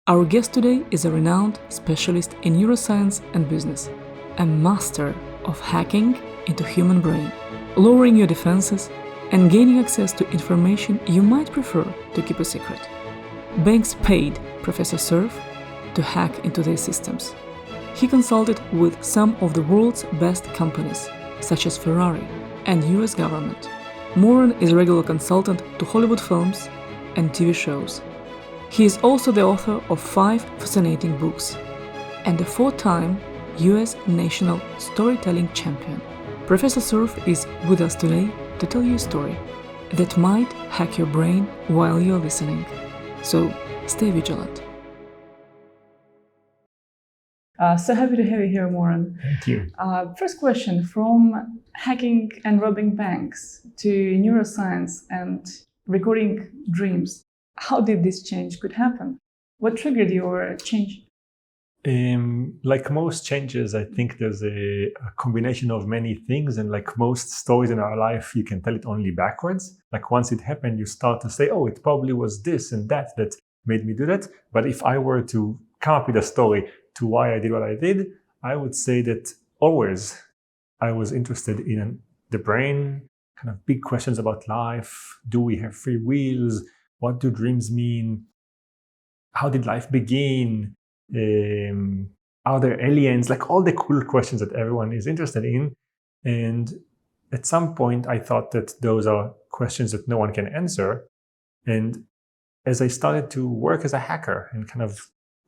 Our guest today is a renowned specialist in neuroscience and business, a master of hacking into human brain, lowering your defenses and gaining access to information you might prefer to keep a secret. Banks paid Professor Cerf to hack into their systems. He consulted with some of the world's best companies, such as Ferrari and US government. Moran is a regular consultant to Hollywood films and TV shows. He is also the author of 5 fascinating books and a 4-time US National Storytelling Champion. Professor Cerf is with us today to tell you a story that might hack your brain while you're listening. So stay vigilant. So happy to have you here, Moran. Thank you. First question, from hacking and robbing banks to neuroscience and recording dreams. How did this change could happen? What triggered your change? Like most changes, I think there's a combination of many things, and like most stories in our life, you can tell it only backwards. Like once it happened, you start to say, oh, it probably was this and that made me do that. But if I were to come up with a story to why I did what I did, I would say that always I was interested in the brain, kind of big questions about life. Do we have free wills? What do dreams mean? How did life begin? Are there aliens? Like all the cool questions that everyone is interested in. And at some point, I thought that those are questions that no one can answer. And as I started to work as a hacker and kind of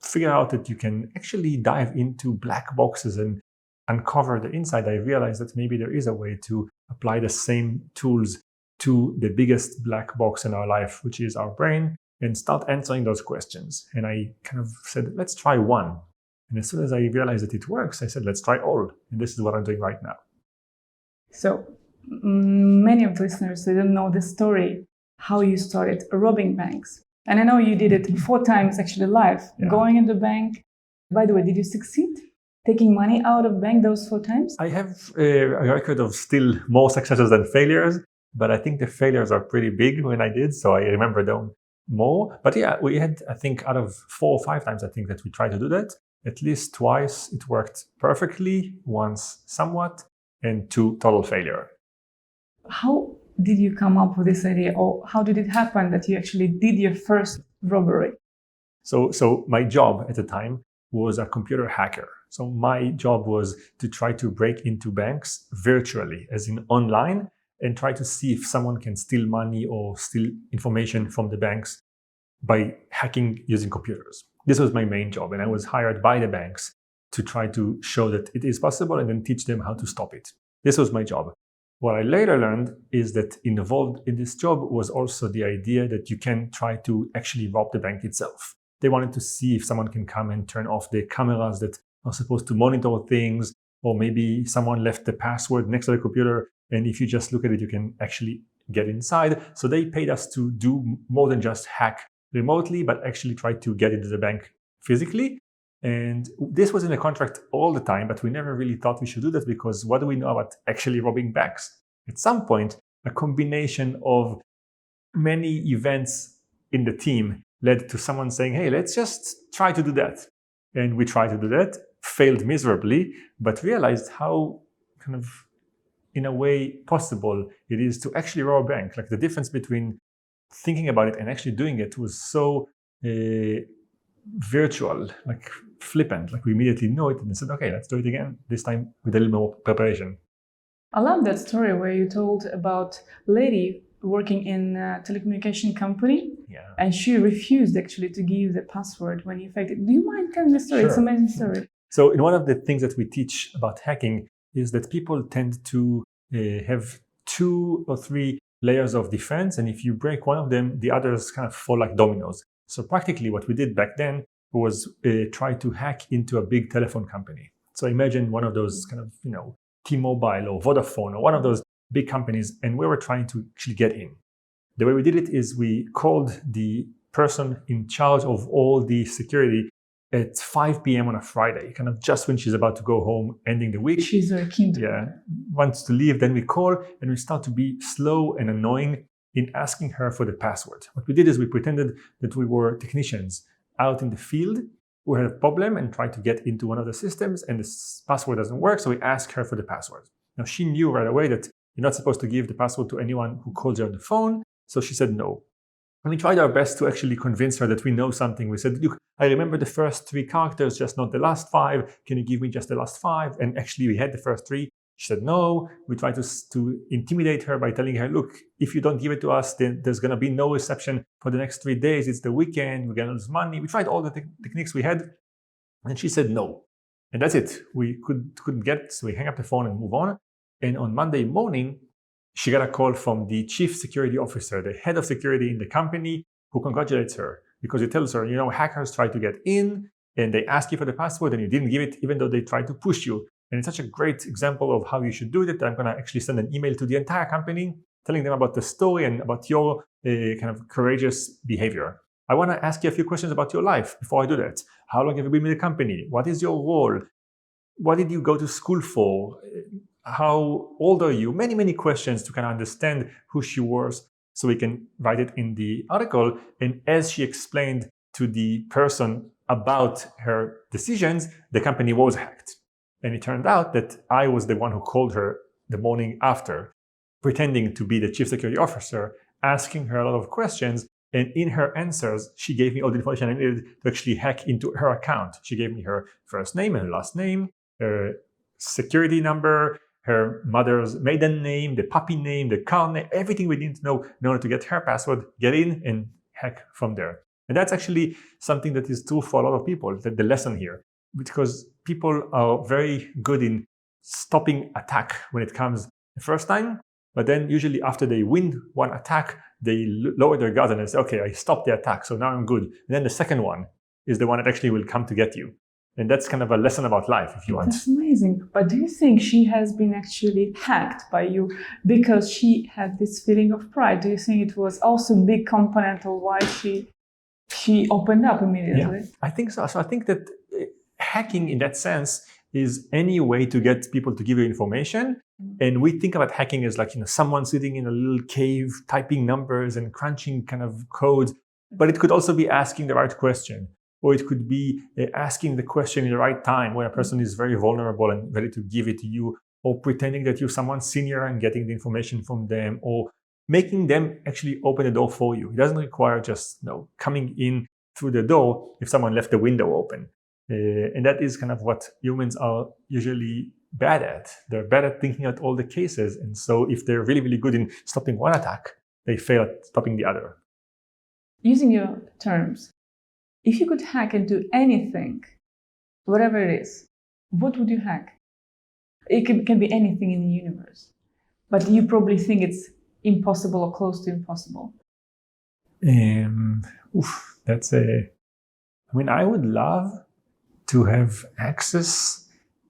figure out that you can actually dive into black boxes and uncover the inside, I realized that maybe there is a way to apply the same tools to the biggest black box in our life, which is our brain, and start answering those questions. And I kind of said, let's try one. And as soon as I realized that it works, I said, let's try all. And this is what I'm doing right now. So many of the listeners, they don't know the story, how you started robbing banks. And I know you did it 4 times actually live, going into bank. By the way, did you succeed taking money out of bank those 4 times? I have a record of still more successes than failures. But I think the failures are pretty big when I did, so I remember them more. But yeah, we had, I think, out of 4 or 5 times, I think that we tried to do that. At least twice it worked perfectly, once somewhat, and 2 total failure. How did you come up with this idea, or how did it happen that you actually did your first robbery? So my job at the time was a computer hacker. So my job was to try to break into banks virtually, as in online, and try to see if someone can steal money or steal information from the banks by hacking using computers. This was my main job, and I was hired by the banks to try to show that it is possible and then teach them how to stop it. This was my job. What I later learned is that involved in this job was also the idea that you can try to actually rob the bank itself. They wanted to see if someone can come and turn off the cameras that are supposed to monitor things, or maybe someone left the password next to the computer, and if you just look at it, you can actually get inside. So they paid us to do more than just hack remotely, but actually try to get into the bank physically. And this was in the contract all the time, but we never really thought we should do that, because what do we know about actually robbing banks? At some point, a combination of many events in the team led to someone saying, hey, let's just try to do that. And we tried to do that, failed miserably, but realized how kind of in a way possible it is to actually rob a bank. Like the difference between thinking about it and actually doing it was so virtual, like flippant. Like we immediately know it and said, okay, let's do it again, this time with a little more preparation. I love that story where you told about a lady working in a telecommunication company, and she refused actually to give the password when you faked it. Do you mind telling the story? Sure. It's an amazing story. So in one of the things that we teach about hacking is that people tend to have 2 or 3 layers of defense, and if you break one of them, the others kind of fall like dominoes. So practically what we did back then was try to hack into a big telephone company. So imagine one of those kind of, T-Mobile or Vodafone or one of those big companies, and we were trying to actually get in. The way we did it is we called the person in charge of all the security at 5 p.m. on a Friday, kind of just when she's about to go home, ending the week. She's very keen to wants to leave. Then we call and we start to be slow and annoying in asking her for the password. What we did is we pretended that we were technicians out in the field who had a problem and tried to get into one of the systems, and the password doesn't work, so we asked her for the password. Now, she knew right away that you're not supposed to give the password to anyone who calls you on the phone, so she said no. And we tried our best to actually convince her that we know something. We said, look, I remember the first 3 characters, just not the last 5. Can you give me just the last 5? And actually, we had the first 3. She said no. We tried to intimidate her by telling her, look, if you don't give it to us, then there's going to be no reception for the next 3 days. It's the weekend. We're going to lose money. We tried all the techniques we had. And she said no. And that's it. We couldn't get, so we hang up the phone and move on. And on Monday morning, she got a call from the chief security officer, the head of security in the company, who congratulates her because he tells her, you know, hackers try to get in and they ask you for the password and you didn't give it even though they tried to push you. And it's such a great example of how you should do it that I'm going to actually send an email to the entire company telling them about the story and about your kind of courageous behavior. I want to ask you a few questions about your life before I do that. How long have you been with the company? What is your role? What did you go to school for? How old are you? Many, many questions to kind of understand who she was so we can write it in the article. And as she explained to the person about her decisions, the company was hacked. And it turned out that I was the one who called her the morning after, pretending to be the chief security officer, asking her a lot of questions. And in her answers, she gave me all the information I needed to actually hack into her account. She gave me her first name and last name, her security number, her mother's maiden name, the puppy name, the car name, everything we need to know in order to get her password, get in and hack from there. And that's actually something that is true for a lot of people, that the lesson here, because people are very good in stopping attack when it comes the first time, but then usually after they win one attack, they lower their guard and they say, okay, I stopped the attack, so now I'm good. And then the second one is the one that actually will come to get you. And that's kind of a lesson about life, if you want. That's amazing. But do you think she has been actually hacked by you because she had this feeling of pride? Do you think it was also a big component of why she opened up immediately? Yeah, I think so. So I think that hacking in that sense is any way to get people to give you information. And we think about hacking as like, you know, someone sitting in a little cave, typing numbers and crunching kind of codes. But it could also be asking the right question. Or it could be asking the question in the right time when a person is very vulnerable and ready to give it to you, or pretending that you're someone senior and getting the information from them, or making them actually open the door for you. It doesn't require just, you know, coming in through the door if someone left the window open. And that is kind of what humans are usually bad at. They're bad at thinking out all the cases. And so if they're really, really good in stopping one attack, they fail at stopping the other. Using your terms, if you could hack into anything, whatever it is, what would you hack? It can be anything in the universe, but you probably think it's impossible or close to impossible. That's a... I mean, I would love to have access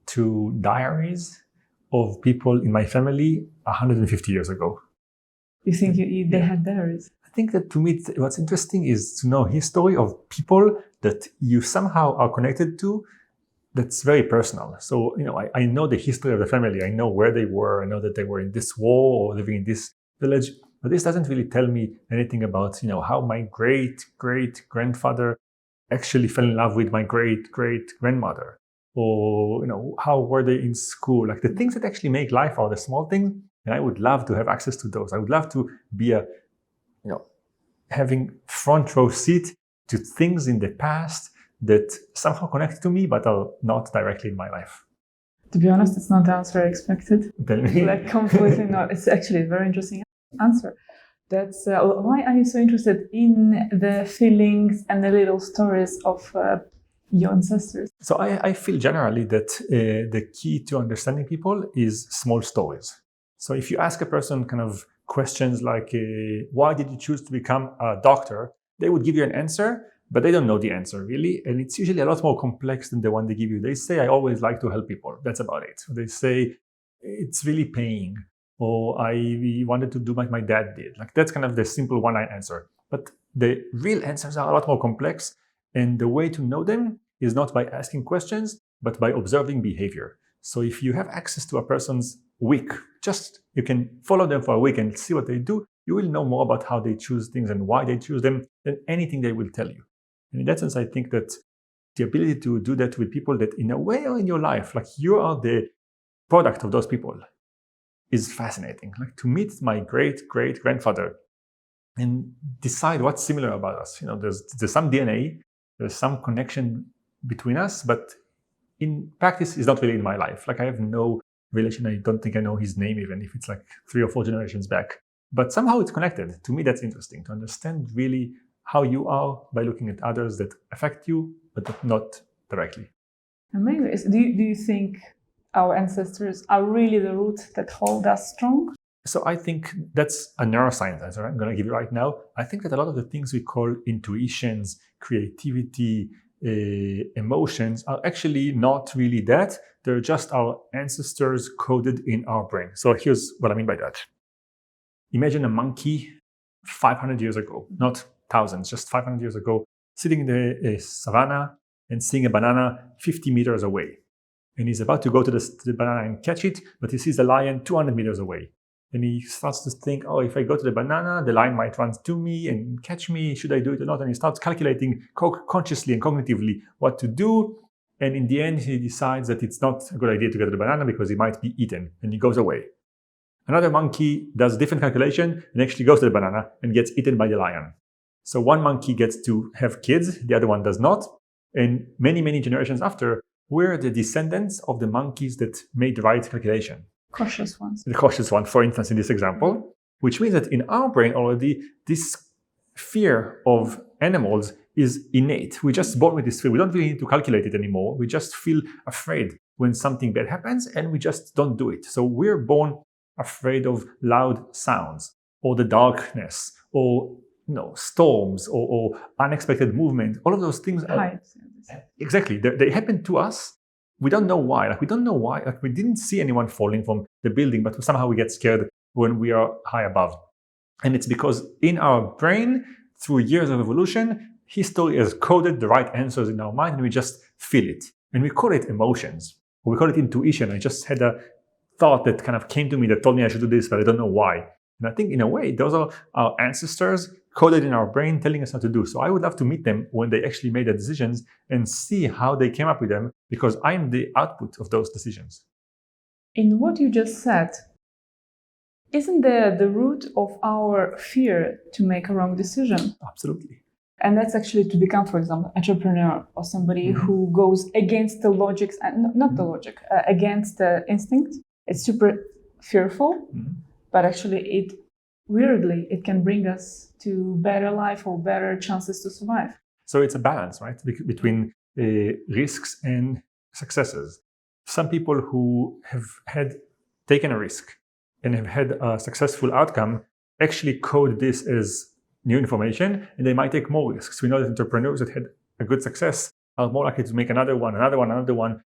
to diaries of people in my family 150 years ago. You think they had diaries? I think that to me, what's interesting is to know history of people that you somehow are connected to that's very personal. So, you know, I know the history of the family. I know where they were. I know that they were in this war or living in this village. But this doesn't really tell me anything about, you know, how my great-great-grandfather actually fell in love with my great-great-grandmother. Or, you know, how were they in school? Like the things that actually make life are the small things. And I would love to have access to those. I would love to be having front row seat to things in the past that somehow connect to me, but are not directly in my life. To be honest, it's not the answer I expected. Tell me. Like completely not. It's actually a very interesting answer. That's why are you so interested in the feelings and the little stories of your ancestors? So I feel generally that the key to understanding people is small stories. So if you ask a person kind of questions like, why did you choose to become a doctor? They would give you an answer, but they don't know the answer really. And it's usually a lot more complex than the one they give you. They say, I always like to help people. That's about it. They say, it's really paying. Or I wanted to do like my dad did. Like that's kind of the simple one-line answer. But the real answers are a lot more complex. And the way to know them is not by asking questions, but by observing behavior. So if you have access to a person's week, just you can follow them for a week and see what they do, you will know more about how they choose things and why they choose them than anything they will tell you. And in that sense, I think that the ability to do that with people that in a way are in your life, like you are the product of those people, is fascinating. Like to meet my great-great-grandfather and decide what's similar about us. There's some DNA, there's some connection between us, but in practice, it's not really in my life. Like I have no relation. I don't think I know his name, even if it's like 3 or 4 generations back. But somehow it's connected. To me, that's interesting, to understand really how you are by looking at others that affect you, but not directly. Amazing. Do you think our ancestors are really the roots that hold us strong? So I think that's a neuroscience answer I'm going to give you right now. I think that a lot of the things we call intuitions, creativity, emotions are actually not really that. They're just our ancestors coded in our brain. So here's what I mean by that. Imagine a monkey 500 years ago, not thousands, just 500 years ago, sitting in the savannah and seeing a banana 50 meters away. And he's about to go to the banana and catch it, but he sees the lion 200 meters away. And he starts to think, oh, if I go to the banana, the lion might run to me and catch me. Should I do it or not? And he starts calculating consciously and cognitively what to do. And in the end, he decides that it's not a good idea to go to the banana because he might be eaten, and he goes away. Another monkey does a different calculation and actually goes to the banana and gets eaten by the lion. So one monkey gets to have kids, the other one does not. And many, many generations after, we're the descendants of the monkeys that made the right calculation. Cautious ones. The cautious one, for instance, in this example, which means that in our brain already, this fear of animals is innate. We're just born with this fear. We don't really need to calculate it anymore. We just feel afraid when something bad happens and we just don't do it. So we're born afraid of loud sounds or the darkness or storms or unexpected movement. All of those things are... Exactly. They happen to us. We don't know why. We don't know why. We didn't see anyone falling from the building, but somehow we get scared when we are high above. And it's because in our brain, through years of evolution, history has coded the right answers in our mind, and we just feel it. And we call it emotions, or we call it intuition. I just had a thought that kind of came to me that told me I should do this, but I don't know why. And I think in a way, those are our ancestors coded in our brain telling us what to do. So I would love to meet them when they actually made the decisions and see how they came up with them, because I'm the output of those decisions. In what you just said, isn't there the root of our fear to make a wrong decision? Absolutely. And that's actually to become, for example, entrepreneur or somebody who goes against the logic, not the logic, against the instinct. It's super fearful, but actually it can bring us to better life or better chances to survive. So it's a balance, right, between risks and successes. Some people who have taken a risk and have had a successful outcome actually code this as new information, and they might take more risks. We know that entrepreneurs that had a good success are more likely to make another one,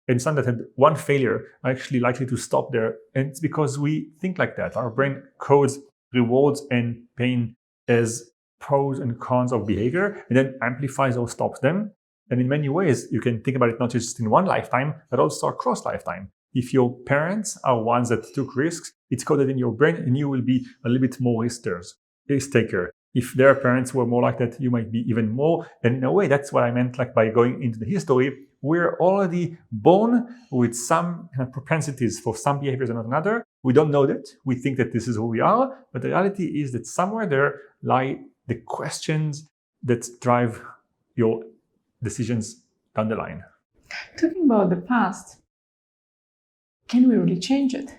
and some that had one failure are actually likely to stop there. And it's because we think like that. Our brain codes rewards and pain as pros and cons of behavior, and then amplifies or stops them. And in many ways, you can think about it not just in one lifetime, but also across lifetime. If your parents are ones that took risks, it's coded in your brain, and you will be a little bit more risk taker. If their parents were more like that, you might be even more. And in a way, that's what I meant by going into the history. We're already born with some kind of propensities for some behaviors and not another. We don't know that. We think that this is who we are. But the reality is that somewhere there lie the questions that drive your decisions down the line. Talking about the past, can we really change it?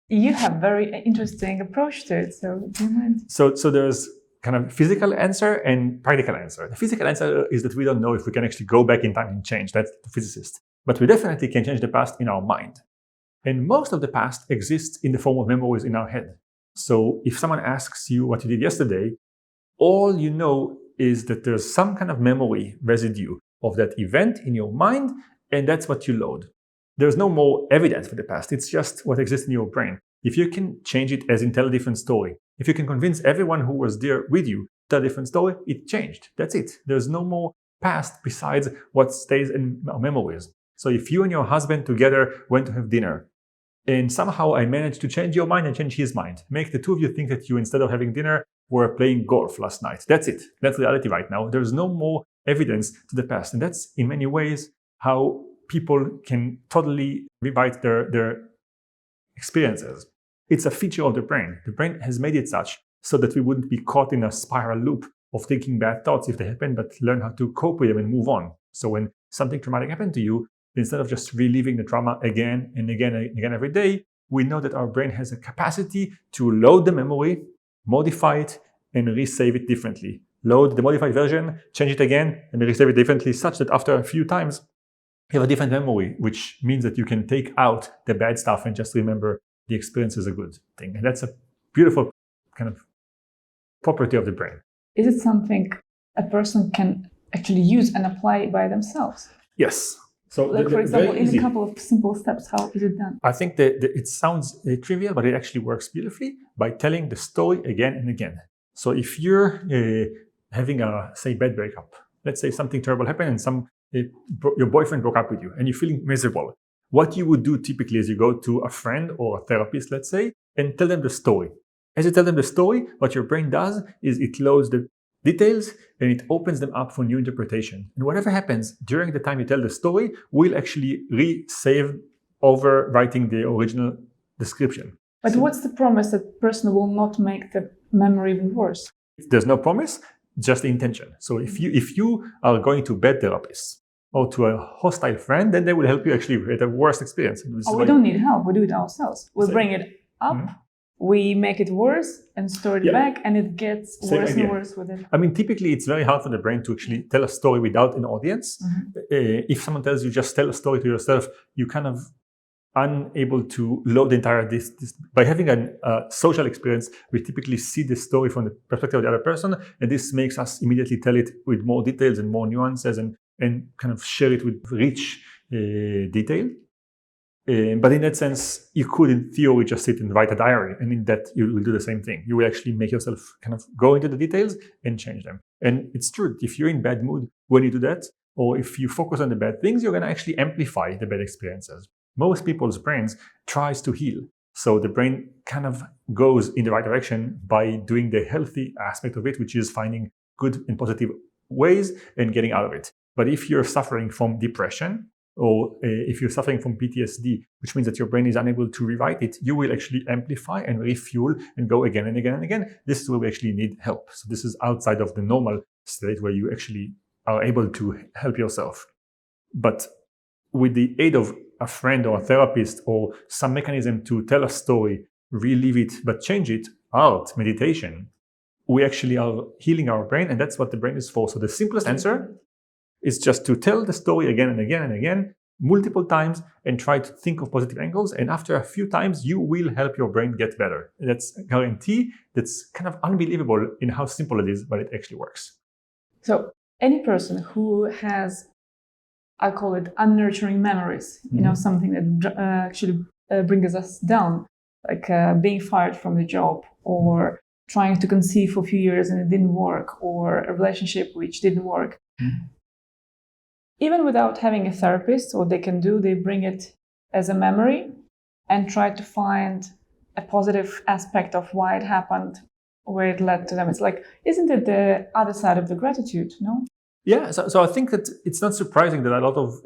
You have a very interesting approach to it. So do you mind? So there's kind of physical answer and practical answer. The physical answer is that we don't know if we can actually go back in time and change. That's the physicist. But we definitely can change the past in our mind. And most of the past exists in the form of memories in our head. So if someone asks you what you did yesterday, all you know is that there's some kind of memory residue of that event in your mind, and that's what you load. There's no more evidence for the past. It's just what exists in your brain. If you can change it as in tell a different story, if you can convince everyone who was there with you to tell a different story, it changed. That's it. There's no more past besides what stays in our memories. So if you and your husband together went to have dinner, and somehow I managed to change your mind and change his mind, make the two of you think that you, instead of having dinner, were playing golf last night. That's it. That's reality right now. There's no more evidence to the past. And that's in many ways how people can totally rewrite their experiences. It's a feature of the brain. The brain has made it such so that we wouldn't be caught in a spiral loop of thinking bad thoughts if they happen, but learn how to cope with them and move on. So when something traumatic happened to you, instead of just reliving the trauma again and again and again every day, we know that our brain has a capacity to load the memory, modify it, and resave it differently. Load the modified version, change it again, and resave it differently, such that after a few times, you have a different memory, which means that you can take out the bad stuff and just remember the experience as a good thing. And that's a beautiful kind of property of the brain. Is it something a person can actually use and apply by themselves? Yes. So, like, for example, in a couple of simple steps, how is it done? I think that it sounds trivial, but it actually works beautifully by telling the story again and again. So if you're having a, say, bad breakup, let's say something terrible happened and your boyfriend broke up with you and you're feeling miserable, what you would do typically is you go to a friend or a therapist, let's say, and tell them the story. As you tell them the story, what your brain does is it loads the details and it opens them up for new interpretation. And whatever happens during the time you tell the story will actually resave over writing the original description. But what's the promise that the person will not make the memory even worse? There's no promise, just the intention. So if you are going to bad therapists or to a hostile friend, then they will help you actually with a worse experience. We don't need help, we do it ourselves. We bring it up. Mm-hmm. We make it worse and store it back, and it gets worse and worse with it. I mean, typically, it's very hard for the brain to actually tell a story without an audience. Mm-hmm. If someone tells you just tell a story to yourself, you kind of unable to load the entire this. By having a social experience, we typically see the story from the perspective of the other person, and this makes us immediately tell it with more details and more nuances, and kind of share it with rich detail. But in that sense, you could, in theory, just sit and write a diary, and in that you will do the same thing. You will actually make yourself kind of go into the details and change them. And it's true, if you're in bad mood when you do that, or if you focus on the bad things, you're going to actually amplify the bad experiences. Most people's brains tries to heal. So the brain kind of goes in the right direction by doing the healthy aspect of it, which is finding good and positive ways and getting out of it. But if you're suffering from depression, or if you're suffering from PTSD, which means that your brain is unable to rewrite it, you will actually amplify and refuel and go again and again and again. This is where we actually need help. So this is outside of the normal state where you actually are able to help yourself. But with the aid of a friend or a therapist or some mechanism to tell a story, relive it, but change it, art, meditation, we actually are healing our brain, and that's what the brain is for. So the simplest answer is just to tell the story again and again and again, multiple times, and try to think of positive angles. And after a few times, you will help your brain get better. That's a guarantee. That's kind of unbelievable in how simple it is, but it actually works. So any person who has, I call it unnurturing memories, something that actually brings us down, like being fired from the job, or trying to conceive for a few years and it didn't work, or a relationship which didn't work. Mm-hmm. Even without having a therapist, what they can do, they bring it as a memory and try to find a positive aspect of why it happened, where it led to them. It's like, isn't it the other side of the gratitude, no? Yeah, so I think that it's not surprising that a lot of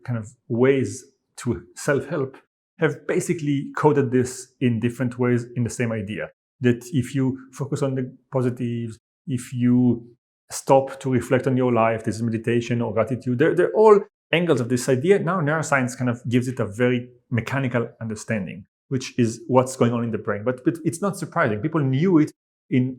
kind of ways to self-help have basically coded this in different ways in the same idea. That if you focus on the positives, if you stop to reflect on your life, this is meditation or gratitude, they're all angles of this idea. Now neuroscience kind of gives it a very mechanical understanding, which is what's going on in the brain. But it's not surprising. People knew it in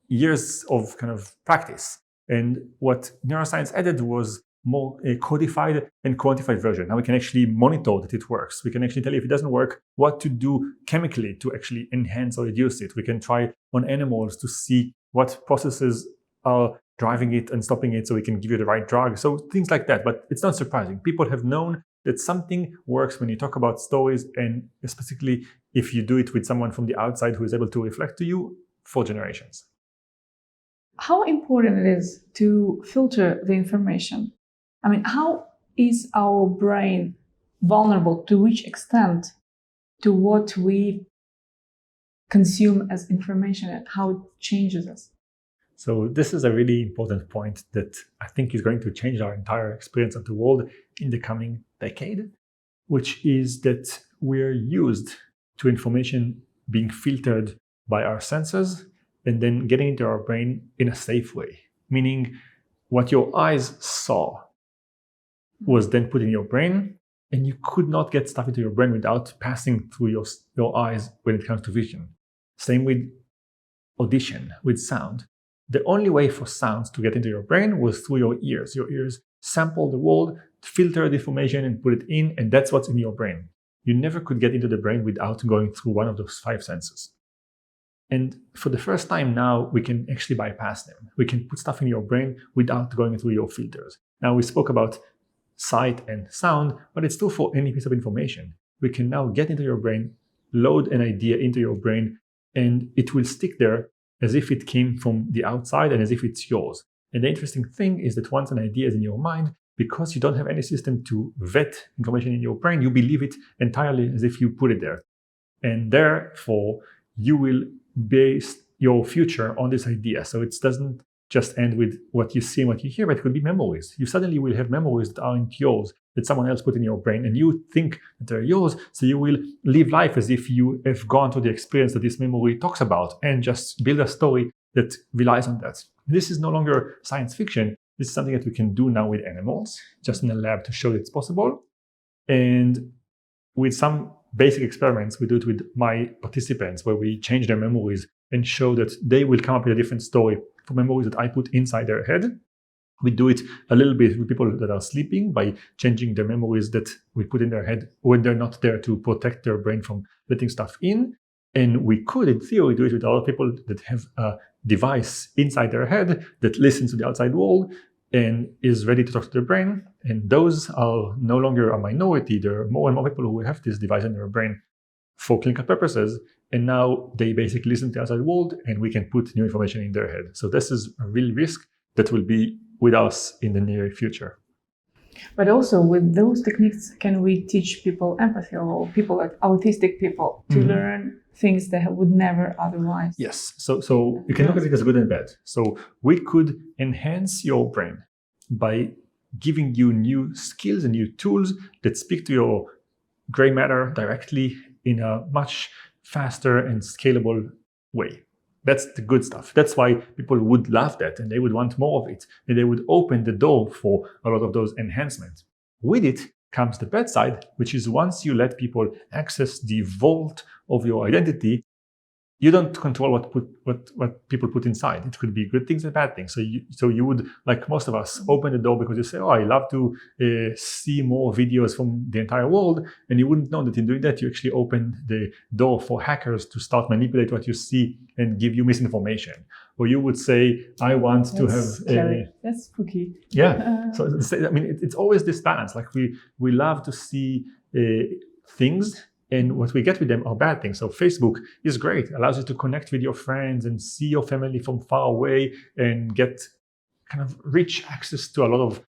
years of kind of practice. And what neuroscience added was more a codified and quantified version. Now we can actually monitor that it works. We can actually tell you if it doesn't work, what to do chemically to actually enhance or reduce it. We can try on animals to see what processes are driving it and stopping it so we can give you the right drug. So things like that. But it's not surprising. People have known that something works when you talk about stories, and specifically if you do it with someone from the outside who is able to reflect to you for generations. How important it is to filter the information? I mean, how is our brain vulnerable, to which extent, to what we consume as information and how it changes us? So this is a really important point that I think is going to change our entire experience of the world in the coming decade, which is that we're used to information being filtered by our senses and then getting into our brain in a safe way. Meaning what your eyes saw was then put in your brain, and you could not get stuff into your brain without passing through your eyes when it comes to vision. Same with audition, with sound. The only way for sounds to get into your brain was through your ears. Your ears sample the world, filter the information and put it in, and that's what's in your brain. You never could get into the brain without going through one of those 5 senses. And for the first time now, we can actually bypass them. We can put stuff in your brain without going through your filters. Now, we spoke about sight and sound, but it's still for any piece of information. We can now get into your brain, load an idea into your brain, and it will stick there as if it came from the outside and as if it's yours. And the interesting thing is that once an idea is in your mind, because you don't have any system to vet information in your brain, you believe it entirely as if you put it there. And therefore, you will base your future on this idea. So it doesn't just end with what you see and what you hear, but it could be memories. You suddenly will have memories that aren't yours, that someone else put in your brain, and you think that they're yours, so you will live life as if you have gone through the experience that this memory talks about and just build a story that relies on that. This is no longer science fiction. This is something that we can do now with animals, just in a lab to show that it's possible. And with some basic experiments, we do it with my participants, where we change their memories and show that they will come up with a different story for memories that I put inside their head. We do it a little bit with people that are sleeping by changing the memories that we put in their head when they're not there to protect their brain from letting stuff in. And we could, in theory, do it with other people that have a device inside their head that listens to the outside world and is ready to talk to their brain. And those are no longer a minority. There are more and more people who have this device in their brain for clinical purposes. And now they basically listen to the outside world, and we can put new information in their head. So this is a real risk that will be with us in the near future. But also with those techniques, can we teach people empathy, or people like autistic people to learn things they would never otherwise? Yes. So you can look at it as good and bad. So we could enhance your brain by giving you new skills and new tools that speak to your gray matter directly in a much faster and scalable way. That's the good stuff. That's why people would love that, and they would want more of it, and they would open the door for a lot of those enhancements. With it comes the bad side, which is once you let people access the vault of your identity, you don't control what people put inside. It could be good things and bad things. So you would, like most of us, open the door because you say, oh, I love to see more videos from the entire world. And you wouldn't know that in doing that, you actually open the door for hackers to start manipulate what you see and give you misinformation. Or you would say, I want to have... That's spooky. Yeah. So I mean, it's always this balance. Like we love to see things, and what we get with them are bad things. So Facebook is great. It allows you to connect with your friends and see your family from far away and get kind of rich access to a lot of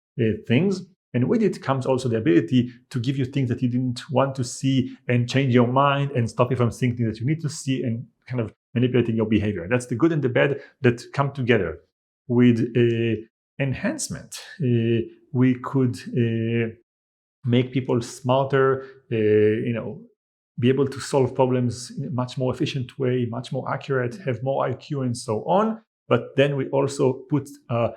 things. And with it comes also the ability to give you things that you didn't want to see and change your mind and stop you from seeing things that you need to see and kind of manipulating your behavior. That's the good and the bad that come together. With enhancement, we could make people smarter, be able to solve problems in a much more efficient way, much more accurate, have more IQ and so on. But then we also put a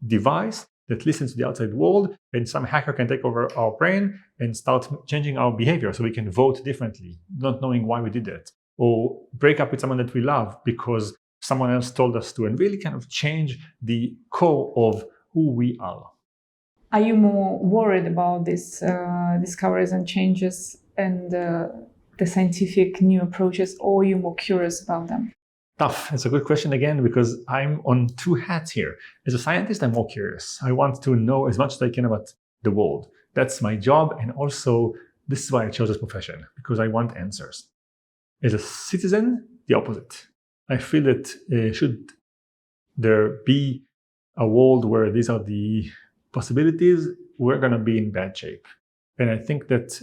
device that listens to the outside world, and some hacker can take over our brain and start changing our behavior so we can vote differently, not knowing why we did that. Or break up with someone that we love because someone else told us to, and really kind of change the core of who we are. Are you more worried about these discoveries and changes and the scientific new approaches, or are you more curious about them? Tough. It's a good question again, because I'm on 2 hats here. As a scientist, I'm more curious. I want to know as much as I can about the world. That's my job. And also, this is why I chose this profession, because I want answers. As a citizen, the opposite. I feel that should there be a world where these are the possibilities, we're going to be in bad shape. And I think that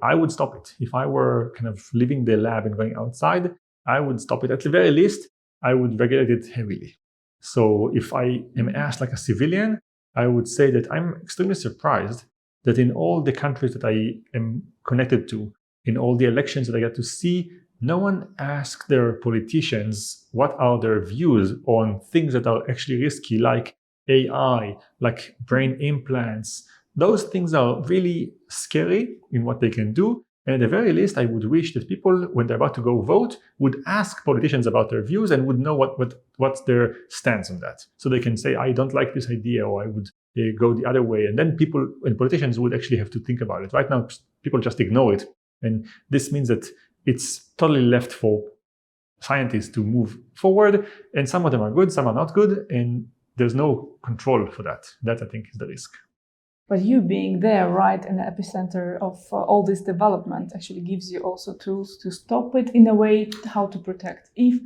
I would stop it. If I were kind of leaving the lab and going outside, I would stop it. At the very least, I would regulate it heavily. So if I am asked like a civilian, I would say that I'm extremely surprised that in all the countries that I am connected to, in all the elections that I get to see, no one asks their politicians what are their views on things that are actually risky, like AI, like brain implants. Those things are really scary in what they can do. And at the very least, I would wish that people, when they're about to go vote, would ask politicians about their views and would know what's their stance on that. So they can say, I don't like this idea, or I would go the other way. And then people and politicians would actually have to think about it. Right now, people just ignore it. And this means that it's totally left for scientists to move forward. And some of them are good, some are not good. And there's no control for that. That, I think, is the risk. But you being there, right, in the epicenter of all this development actually gives you also tools to stop it, in a way, how to protect. If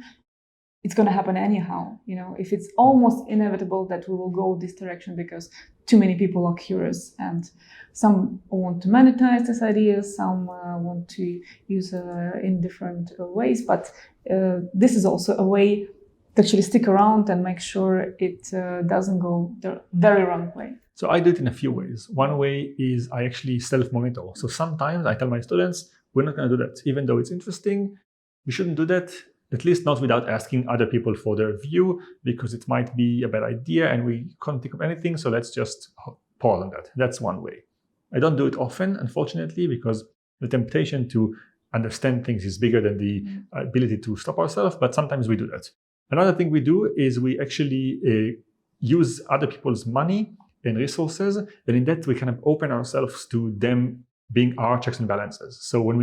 it's going to happen anyhow, if it's almost inevitable that we will go this direction because too many people are curious, and some want to monetize this idea, some want to use in different ways. But this is also a way to actually stick around and make sure it doesn't go the very wrong way. So I do it in a few ways. One way is I actually self-monitor. So sometimes I tell my students, we're not going to do that. Even though it's interesting, we shouldn't do that, at least not without asking other people for their view, because it might be a bad idea and we can't think of anything. So let's just pause on that. That's one way. I don't do it often, unfortunately, because the temptation to understand things is bigger than the ability to stop ourselves, but sometimes we do that. Another thing we do is we actually use other people's money and resources, and in that we kind of open ourselves to them being our checks and balances. So when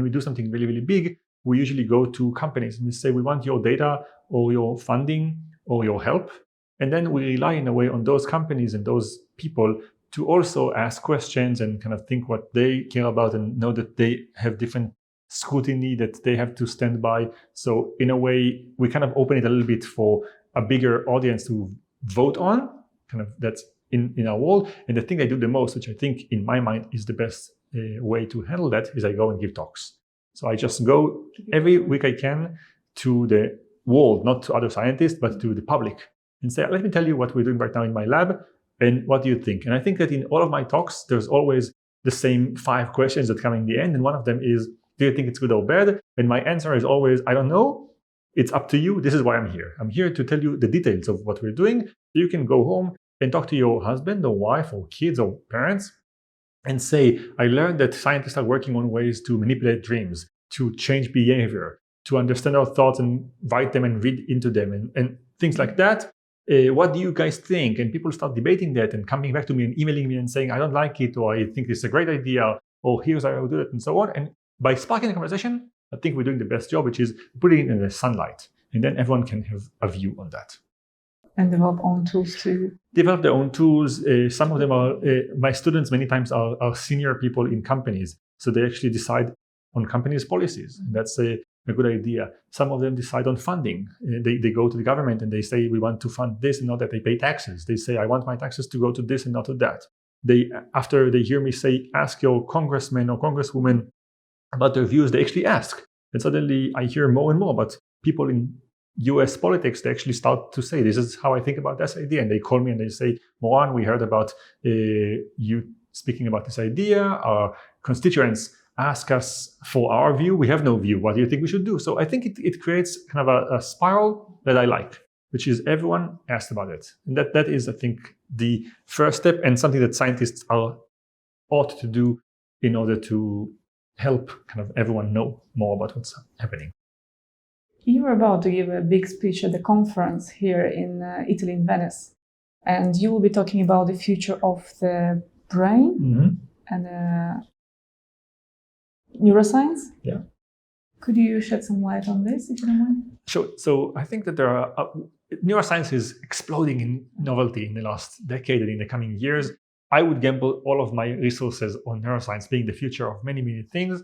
we do something really, really big, we usually go to companies and we say, we want your data or your funding or your help. And then we rely in a way on those companies and those people to also ask questions and kind of think what they care about and know that they have different scrutiny that they have to stand by. So in a way, we kind of open it a little bit for a bigger audience to vote on, kind of that's in our world. And the thing I do the most, which I think in my mind is the best way to handle that, is I go and give talks. So I just go every week I can to the world, not to other scientists, but to the public, and say, let me tell you what we're doing right now in my lab, and what do you think? And I think that in all of my talks, there's always the same 5 questions that come in the end. And one of them is, do you think it's good or bad? And my answer is always, I don't know. It's up to you. This is why I'm here. I'm here to tell you the details of what we're doing. You can go home and talk to your husband or wife or kids or parents and say, I learned that scientists are working on ways to manipulate dreams, to change behavior, to understand our thoughts and write them and read into them and things like that. What do you guys think? And people start debating that and coming back to me and emailing me and saying, I don't like it, or I think it's a great idea, or here's how I will do it, and so on. And by sparking the conversation, I think we're doing the best job, which is putting it in the sunlight. And then everyone can have a view on that. And develop own tools too. Develop their own tools. Some of them are, my students many times are senior people in companies. So they actually decide on companies' policies. And that's a good idea. Some of them decide on funding. They go to the government and they say, we want to fund this, and not that they pay taxes. They say, I want my taxes to go to this and not to that. After they hear me say, ask your congressman or congresswoman about their views, they actually ask. And suddenly I hear more and more about people in US politics. They actually start to say, this is how I think about this idea. And they call me and they say, Moran, we heard about you speaking about this idea. Our constituents ask us for our view. We have no view. What do you think we should do? So I think it creates kind of a spiral that I like, which is everyone asked about it. And that is, I think, the first step, and something that scientists ought to do in order to help kind of everyone know more about what's happening. You were about to give a big speech at the conference here in Italy, in Venice, and you will be talking about the future of the brain and neuroscience. Yeah. Could you shed some light on this, if you don't mind? Sure. So I think that there are neuroscience is exploding in novelty in the last decade and in the coming years. I would gamble all of my resources on neuroscience being the future of many, many things.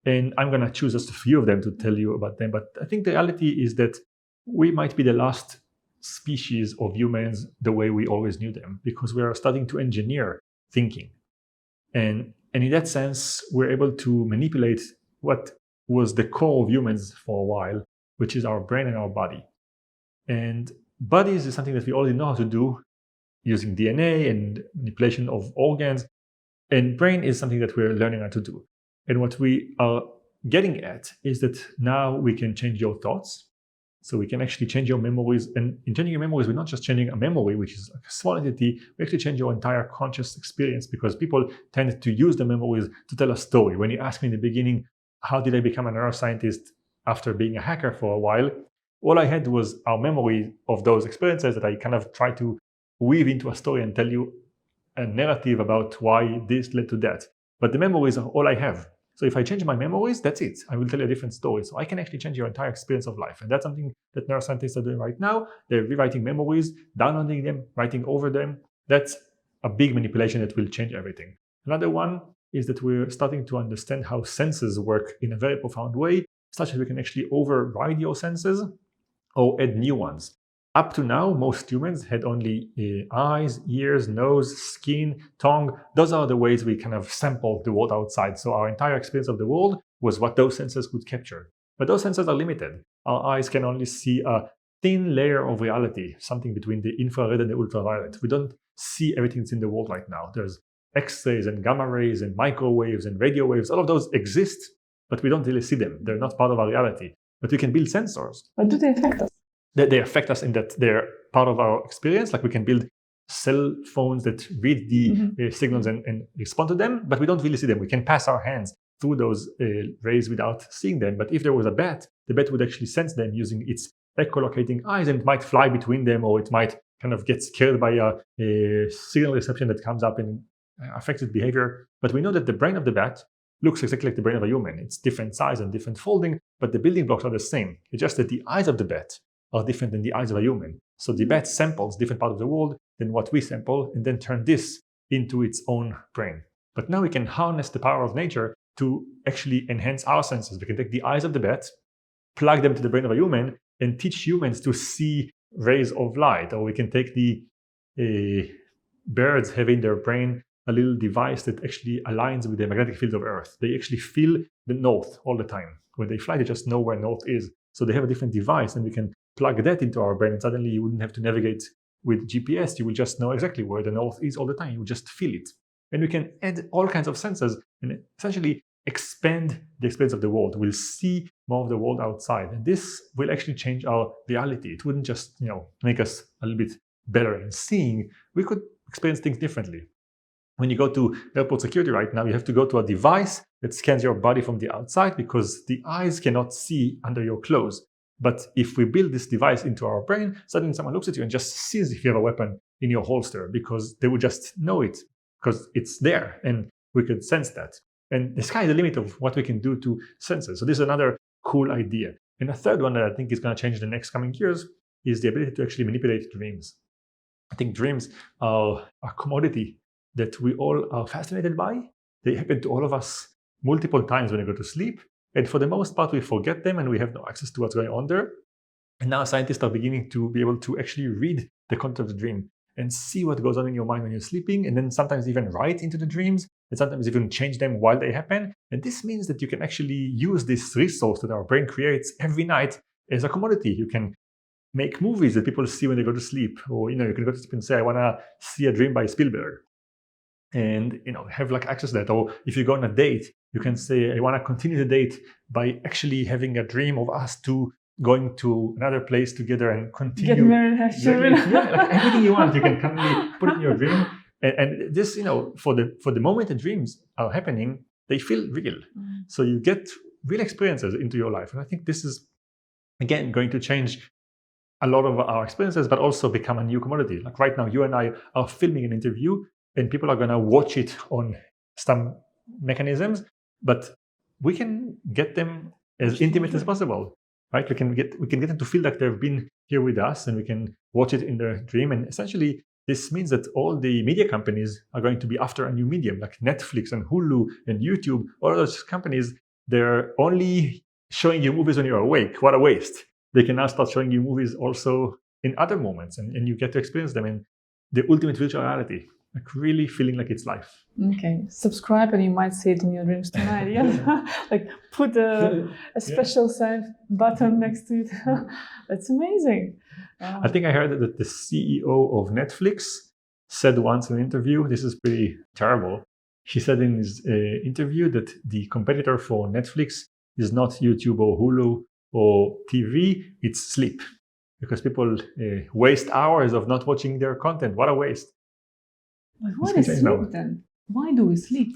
And I'm going to choose just a few of them to tell you about them. But I think the reality is that we might be the last species of humans the way we always knew them, because we are starting to engineer thinking. And in that sense, we're able to manipulate what was the core of humans for a while, which is our brain and our body. And bodies is something that we already know how to do using DNA and manipulation of organs. And brain is something that we're learning how to do. And what we are getting at is that now we can change your thoughts. So we can actually change your memories. And in changing your memories, we're not just changing a memory, which is like a small entity. We actually change your entire conscious experience, because people tend to use the memories to tell a story. When you asked me in the beginning, how did I become a neuroscientist after being a hacker for a while? All I had was our memory of those experiences that I kind of try to weave into a story and tell you a narrative about why this led to that. But the memories are all I have. So if I change my memories, that's it. I will tell you a different story. So I can actually change your entire experience of life. And that's something that neuroscientists are doing right now. They're rewriting memories, downloading them, writing over them. That's a big manipulation that will change everything. Another one is that we're starting to understand how senses work in a very profound way, such that we can actually override your senses or add new ones. Up to now, most humans had only eyes, ears, nose, skin, tongue. Those are the ways we kind of sample the world outside. So our entire experience of the world was what those senses could capture. But those senses are limited. Our eyes can only see a thin layer of reality, something between the infrared and the ultraviolet. We don't see everything that's in the world right now. There's X-rays and gamma rays and microwaves and radio waves. All of those exist, but we don't really see them. They're not part of our reality. But we can build sensors. But do they affect us? They affect us in that they're part of our experience. Like we can build cell phones that read the signals and respond to them, but we don't really see them. We can pass our hands through those rays without seeing them. But if there was a bat, the bat would actually sense them using its echolocating eyes, and it might fly between them, or it might kind of get scared by a signal reception that comes up and affects its behavior. But we know that the brain of the bat looks exactly like the brain of a human. It's different size and different folding, but the building blocks are the same. It's just that the eyes of the bat are different than the eyes of a human. So the bat samples different parts of the world than what we sample, and then turn this into its own brain. But now we can harness the power of nature to actually enhance our senses. We can take the eyes of the bat, plug them to the brain of a human, and teach humans to see rays of light. Or we can take the birds have in their brain a little device that actually aligns with the magnetic field of Earth. They actually feel the north all the time. When they fly, they just know where north is. So they have a different device, and we can plug that into our brain, and suddenly you wouldn't have to navigate with GPS. You will just know exactly where the north is all the time. You will just feel it. And we can add all kinds of sensors and essentially expand the experience of the world. We'll see more of the world outside. And this will actually change our reality. It wouldn't just, make us a little bit better in seeing. We could experience things differently. When you go to airport security right now, you have to go to a device that scans your body from the outside, because the eyes cannot see under your clothes. But if we build this device into our brain, suddenly someone looks at you and just sees if you have a weapon in your holster, because they would just know it, because it's there and we could sense that. And the sky is the limit of what we can do to senses. So this is another cool idea. And a third one that I think is going to change in the next coming years is the ability to actually manipulate dreams. I think dreams are a commodity that we all are fascinated by. They happen to all of us multiple times when we go to sleep. And for the most part, we forget them and we have no access to what's going on there. And now scientists are beginning to be able to actually read the content of the dream and see what goes on in your mind when you're sleeping, and then sometimes even write into the dreams, and sometimes even change them while they happen. And this means that you can actually use this resource that our brain creates every night as a commodity. You can make movies that people see when they go to sleep, or you can go to sleep and say, I want to see a dream by Spielberg, and have access to that. Or if you go on a date, you can say, I want to continue the date by actually having a dream of us two going to another place together and continue. Get married, have children. Yeah, everything you want, you can kindly put it in your dream. And this, for the moment the dreams are happening, they feel real. So you get real experiences into your life. And I think this is, again, going to change a lot of our experiences, but also become a new commodity. Like right now, you and I are filming an interview, and people are going to watch it on some mechanisms, but we can get them as intimate as possible, right? We can get them to feel like they've been here with us, and we can watch it in their dream. And essentially, this means that all the media companies are going to be after a new medium, like Netflix and Hulu and YouTube. All those companies, they're only showing you movies when you're awake. What a waste. They can now start showing you movies also in other moments, and you get to experience them in the ultimate virtual reality. like really feeling like it's life. Okay, subscribe and you might see it in your dreams tonight. Yeah, like put a special sign button next to it. That's amazing. I think I heard that the CEO of Netflix said once in an interview, this is pretty terrible. He said in his interview that the competitor for Netflix is not YouTube or Hulu or TV, it's sleep. Because people waste hours of not watching their content. What a waste. But what is sleep then? Why do we sleep?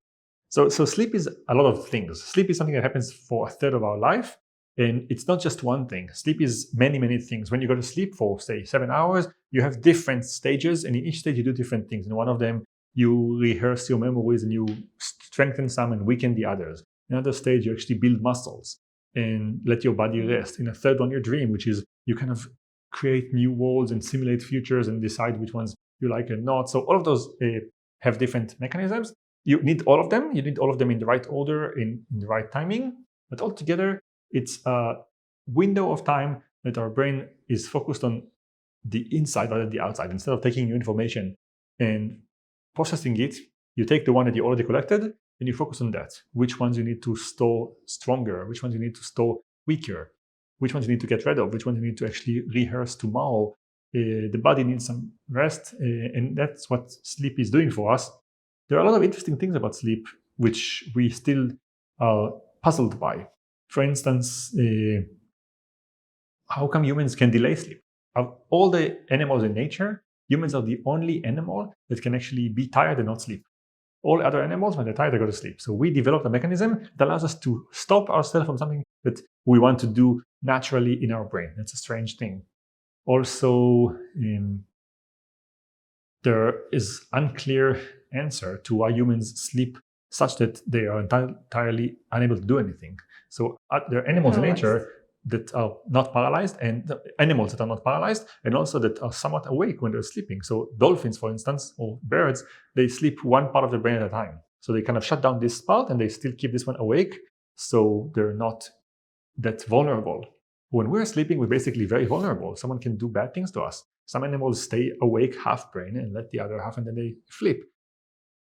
So sleep is a lot of things. Sleep is something that happens for a third of our life. And it's not just one thing. Sleep is many, many things. When you go to sleep for, say, 7 hours, you have different stages. And in each stage, you do different things. In one of them, you rehearse your memories and you strengthen some and weaken the others. In another stage, you actually build muscles and let your body rest. In a third one, you dream, which is you kind of create new worlds and simulate futures and decide which ones you like and not. So all of those have different mechanisms. You need all of them. You need all of them in the right order, in the right timing. But altogether, it's a window of time that our brain is focused on the inside rather than the outside. Instead of taking new information and processing it, you take the one that you already collected and you focus on that. Which ones you need to store stronger? Which ones you need to store weaker? Which ones you need to get rid of? Which ones you need to actually rehearse tomorrow? The body needs some rest, and that's what sleep is doing for us. There are a lot of interesting things about sleep which we still are puzzled by. For instance, how come humans can delay sleep? Of all the animals in nature, humans are the only animal that can actually be tired and not sleep. All other animals, when they're tired, they go to sleep. So we developed a mechanism that allows us to stop ourselves from something that we want to do naturally in our brain. That's a strange thing. Also, there is unclear answer to why humans sleep such that they are entirely unable to do anything. So there are animals in nature that are not paralyzed, and animals that are not paralyzed, and also that are somewhat awake when they're sleeping. So dolphins, for instance, or birds, they sleep one part of the brain at a time. So they kind of shut down this part and they still keep this one awake, so they're not that vulnerable. When we're sleeping, we're basically very vulnerable. Someone can do bad things to us. Some animals stay awake half brain and let the other half, and then they flip.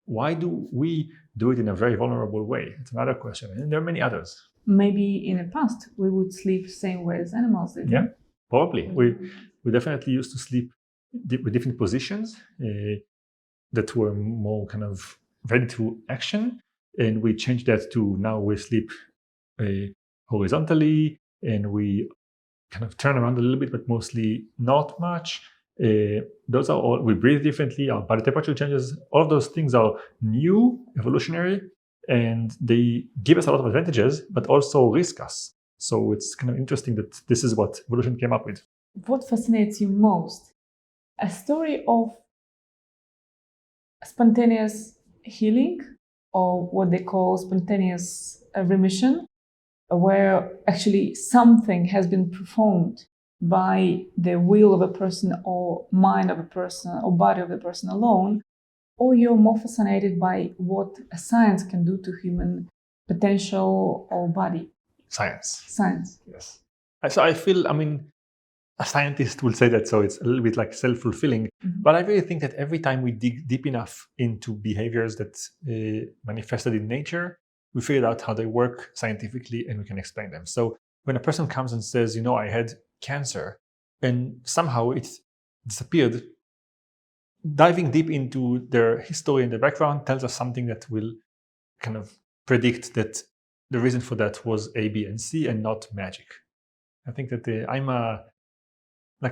Why do we do it in a very vulnerable way? It's another question, and there are many others. Maybe in the past we would sleep the same way as animals did. Yeah, probably. We definitely used to sleep with different positions that were more kind of ready to action, and we changed that to now we sleep horizontally, and we kind of turn around a little bit, but mostly not much. Those are all, we breathe differently, our body temperature changes. All of those things are new, evolutionary, and they give us a lot of advantages, but also risk us. So it's kind of interesting that this is what evolution came up with. What fascinates you most? A story of spontaneous healing, or what they call spontaneous remission, where actually something has been performed by the will of a person or mind of a person or body of a person alone, or you're more fascinated by what a science can do to human potential or body? Science. Science. Yes. So I feel, a scientist will say that, so it's a little bit like self-fulfilling. Mm-hmm. But I really think that every time we dig deep enough into behaviors that manifested in nature, we figured out how they work scientifically and we can explain them. So when a person comes and says, I had cancer and somehow it disappeared, diving deep into their history and their background tells us something that will kind of predict that the reason for that was A, B, and C and not magic. I think that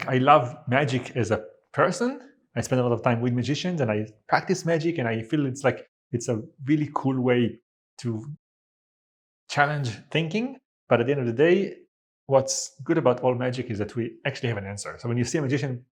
I love magic as a person. I spend a lot of time with magicians and I practice magic, and I feel it's a really cool way to challenge thinking. But at the end of the day, what's good about all magic is that we actually have an answer. So when you see a magician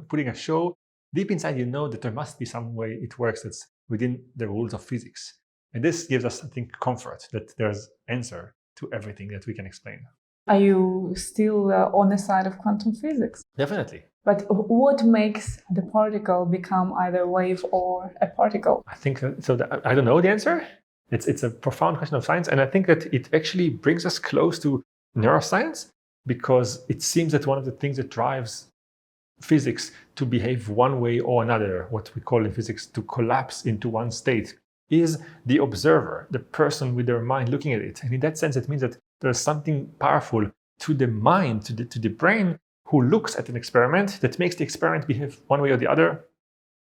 putting a show, deep inside you know that there must be some way it works that's within the rules of physics. And this gives us, I think, comfort that there's answer to everything that we can explain. Are you still on the side of quantum physics? Definitely. But what makes the particle become either a wave or a particle? I think I don't know the answer. It's a profound question of science, and I think that it actually brings us close to neuroscience, because it seems that one of the things that drives physics to behave one way or another, what we call in physics to collapse into one state, is the observer, the person with their mind looking at it. And in that sense, it means that there's something powerful to the mind, to the brain, who looks at an experiment that makes the experiment behave one way or the other,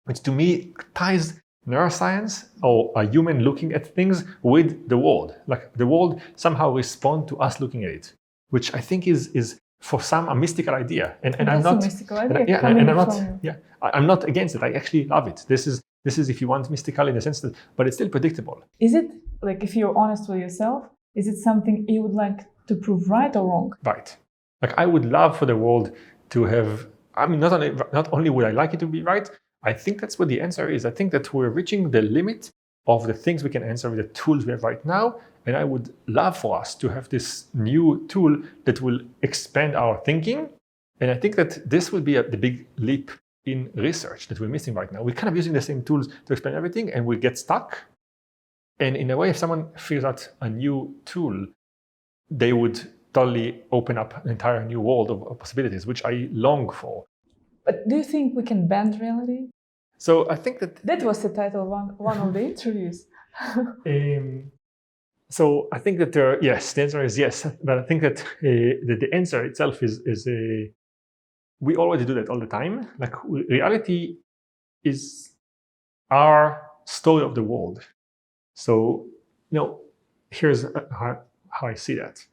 which to me ties neuroscience or a human looking at things with the world. Like the world somehow responds to us looking at it, which I think is for some a mystical idea. And I'm not a mystical idea. I'm not against it. I actually love it. This is if you want mystical in the sense that, but it's still predictable. Is it, like, if you're honest with yourself, is it something you would like to prove right or wrong? Right. Like I would love for the world to have, I mean, not only would I like it to be right, I think that's what the answer is. I think that we're reaching the limit of the things we can answer with the tools we have right now. And I would love for us to have this new tool that will expand our thinking. And I think that this will be the big leap in research that we're missing right now. We're kind of using the same tools to explain everything and we get stuck. And in a way, if someone figures out a new tool, they would totally open up an entire new world of possibilities, which I long for. But do you think we can bend reality? So I think that was the title of one of the interviews. So I think that yes, the answer is yes. But I think that the answer itself is we already do that all the time. Like reality is our story of the world. So, here's how I see that.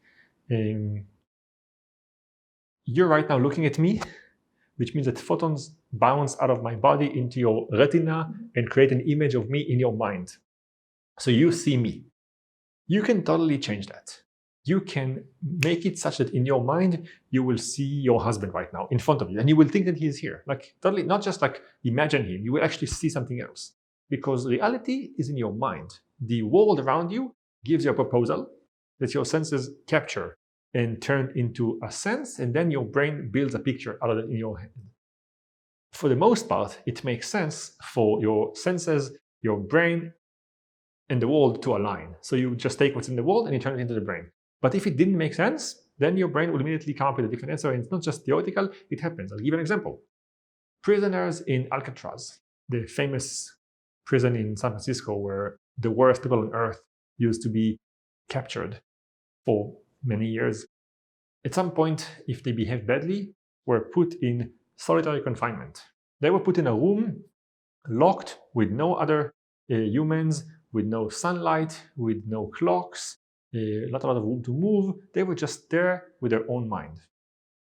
You're right now looking at me, which means that photons bounce out of my body into your retina and create an image of me in your mind. So you see me. You can totally change that. You can make it such that in your mind, you will see your husband right now in front of you, and you will think that he is here. Like totally, not just like imagine him, you will actually see something else. Because reality is in your mind. The world around you gives you a proposal that your senses capture and turn into a sense, and then your brain builds a picture out of it in your head. For the most part, it makes sense for your senses, your brain, and the world to align. So you just take what's in the world and you turn it into the brain. But if it didn't make sense, then your brain will immediately come up with a different answer. And it's not just theoretical, it happens. I'll give you an example. Prisoners in Alcatraz, the famous prison in San Francisco where the worst people on earth used to be captured for many years. At some point, if they behaved badly, were put in solitary confinement. They were put in a room, locked with no other humans, with no sunlight, with no clocks, not a lot of room to move. They were just there with their own mind.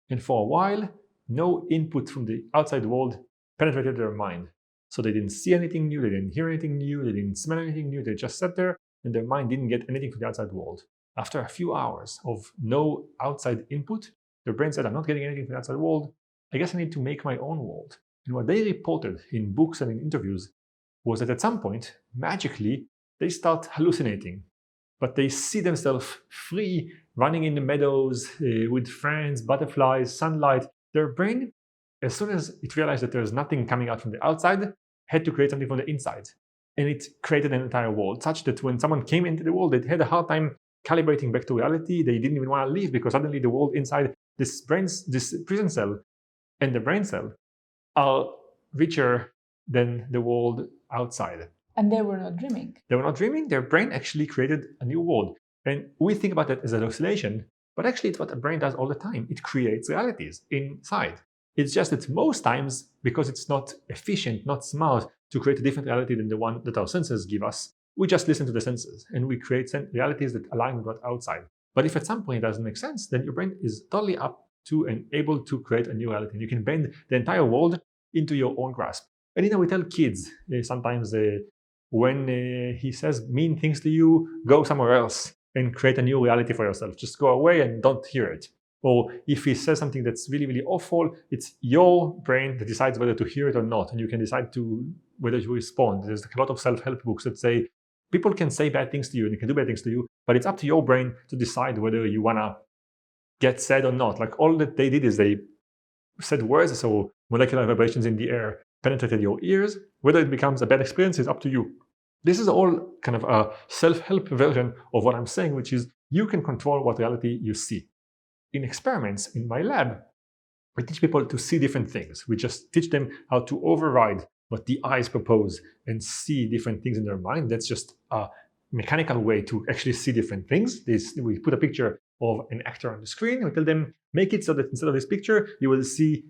And for a while, no input from the outside world penetrated their mind. So they didn't see anything new, they didn't hear anything new, they didn't smell anything new, they just sat there and their mind didn't get anything from the outside world. After a few hours of no outside input, their brain said, I'm not getting anything from the outside world, I guess I need to make my own world. And what they reported in books and in interviews was that at some point, magically, they start hallucinating. But they see themselves free, running in the meadows with friends, butterflies, sunlight. Their brain, as soon as it realized that there's nothing coming out from the outside, had to create something from the inside. And it created an entire world, such that when someone came into the world, they had a hard time calibrating back to reality. They didn't even want to leave because suddenly the world inside this prison cell and the brain cell are richer than the world outside. And they were not dreaming. They were not dreaming. Their brain actually created a new world. And we think about that as an hallucination, but actually it's what a brain does all the time. It creates realities inside. It's just that most times, because it's not efficient, not smart to create a different reality than the one that our senses give us, we just listen to the senses and we create realities that align with what's outside. But if at some point it doesn't make sense, then your brain is totally up to and able to create a new reality. And you can bend the entire world into your own grasp. And we tell kids sometimes when he says mean things to you, go somewhere else and create a new reality for yourself. Just go away and don't hear it. Or if he says something that's really, really awful, it's your brain that decides whether to hear it or not. And you can decide whether you respond. There's a lot of self-help books that say people can say bad things to you and they can do bad things to you, but it's up to your brain to decide whether you want to get sad or not. Like all that they did is they said words, so molecular vibrations in the air penetrated your ears. Whether it becomes a bad experience is up to you. This is all kind of a self-help version of what I'm saying, which is you can control what reality you see. In experiments in my lab, we teach people to see different things. We just teach them how to override what the eyes propose and see different things in their mind. That's just a mechanical way to actually see different things. We put a picture of an actor on the screen. We tell them, make it so that instead of this picture, you will see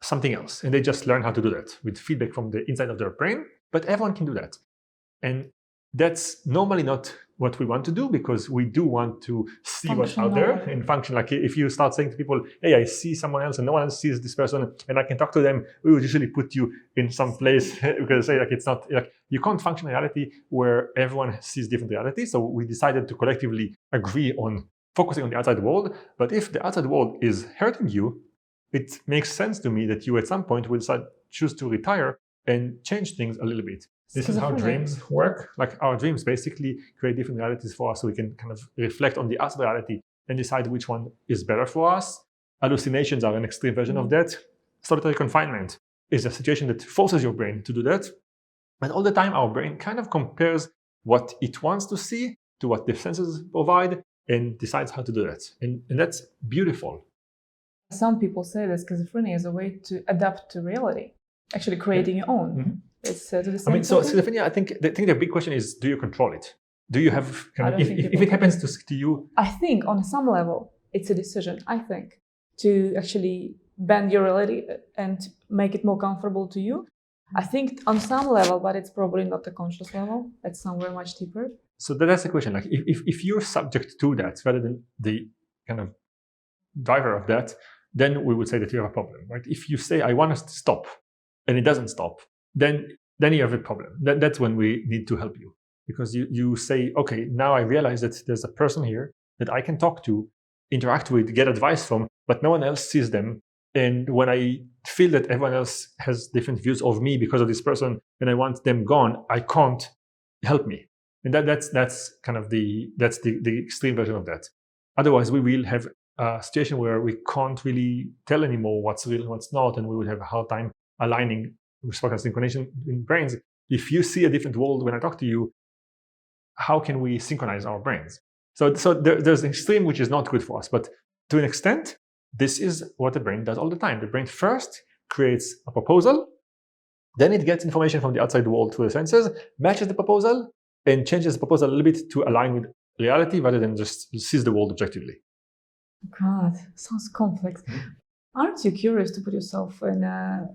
something else. And they just learn how to do that with feedback from the inside of their brain. But everyone can do that. And that's normally not what we want to do, because we do want to see what's out there and function. Like if you start saying to people, hey, I see someone else and no one else sees this person and I can talk to them, we would usually put you in some place because say like it's not like you can't function in reality where everyone sees different realities. So we decided to collectively agree on focusing on the outside world. But if the outside world is hurting you, it makes sense to me that you at some point will choose to retire and change things a little bit. This is how dreams work. Like our dreams basically create different realities for us, so we can kind of reflect on the outside reality and decide which one is better for us. Hallucinations are an extreme version of that. Solitary confinement is a situation that forces your brain to do that. And all the time our brain kind of compares what it wants to see to what the senses provide and decides how to do that. And that's beautiful. Some people say that schizophrenia is a way to adapt to reality, actually creating your own. Mm-hmm. It's to the same so schizophrenia, I think the big question is, do you control it? Do you have, if it happens to you? I think on some level, it's a decision, I think, to actually bend your reality and make it more comfortable to you. I think on some level, but it's probably not a conscious level. It's somewhere much deeper. So that's the question. Like if you're subject to that rather than the kind of driver of that, then we would say that you have a problem, right? If you say, I want us to stop, and it doesn't stop, then you have a problem. That's when we need to help you. Because you say, okay, now I realize that there's a person here that I can talk to, interact with, get advice from, but no one else sees them. And when I feel that everyone else has different views of me because of this person, and I want them gone, I can't help me. And that's kind of the extreme version of that. Otherwise, we will have a situation where we can't really tell anymore what's real and what's not, and we will have a hard time aligning reciprocal synchronization in brains. If you see a different world when I talk to you, how can we synchronize our brains? So there's an extreme which is not good for us, but to an extent, this is what the brain does all the time. The brain first creates a proposal, then it gets information from the outside world through the senses, matches the proposal, and changes the proposal a little bit to align with reality rather than just sees the world objectively. God, sounds complex. Aren't you curious to put yourself in a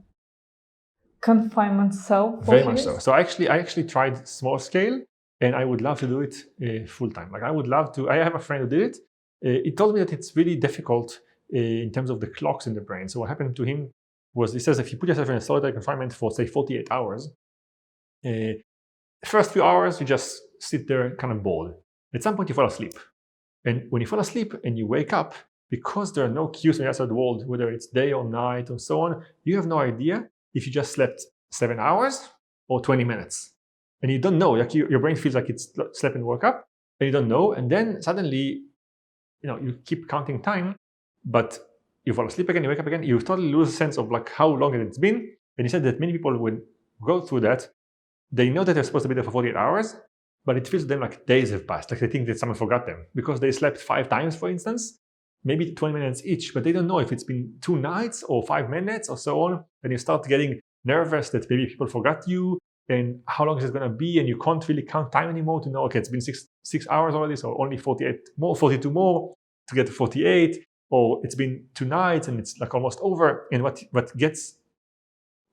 confinement cell? Very much so. So I actually tried small scale, and I would love to do it full time. Like I would love to. I have a friend who did it. He told me that it's really difficult in terms of the clocks in the brain. So what happened to him was, he says, if you put yourself in a solitary confinement for say 48 hours, first few hours you just sit there kind of bored. At some point you fall asleep, and when you fall asleep and you wake up, because there are no cues from the outside world, whether it's day or night or so on, you have no idea if you just slept 7 hours or 20 minutes. And you don't know, like your brain feels like it's slept and woke up, and you don't know. And then suddenly, you keep counting time, but you fall asleep again, you wake up again, you totally lose a sense of like how long it's been. And he said that many people would go through that. They know that they're supposed to be there for 48 hours, but it feels to them like days have passed. Like they think that someone forgot them because they slept 5 times, for instance, maybe 20 minutes each, but they don't know if it's been 2 nights or 5 minutes or so on. And you start getting nervous that maybe people forgot you, and how long is it going to be? And you can't really count time anymore to know, okay, it's been six hours already, so only 42 more to get to 48, or it's been 2 nights and it's like almost over. And what gets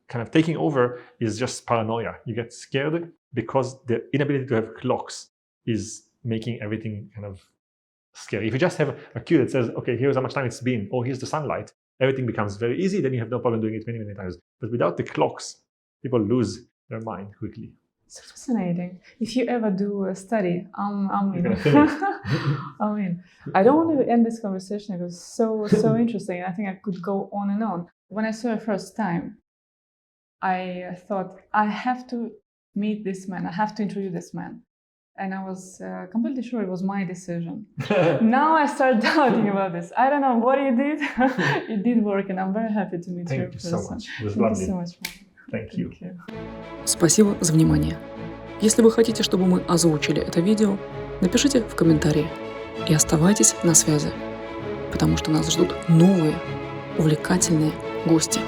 kind of taking over is just paranoia. You get scared because the inability to have clocks is making everything kind of scary. If you just have a cue that says, okay, here's how much time it's been, or here's the sunlight, everything becomes very easy. Then you have no problem doing it many, many times. But without the clocks, people lose their mind quickly. It's fascinating. If you ever do a study, I'm in. I'm in. I don't want to end this conversation. It was so interesting. I think I could go on and on. When I saw it first time, I thought, I have to meet this man. I have to interview this man. And I was completely sure it was my decision. Now I start doubting about this. I don't know what you did. It did work, and I'm very happy to meet you. Thank you so much. It was Thank lovely. you so much. Thank you. Спасибо за внимание. Если вы хотите, чтобы мы озвучили это видео, напишите в комментарии и оставайтесь на связи, потому что нас ждут новые, увлекательные гости.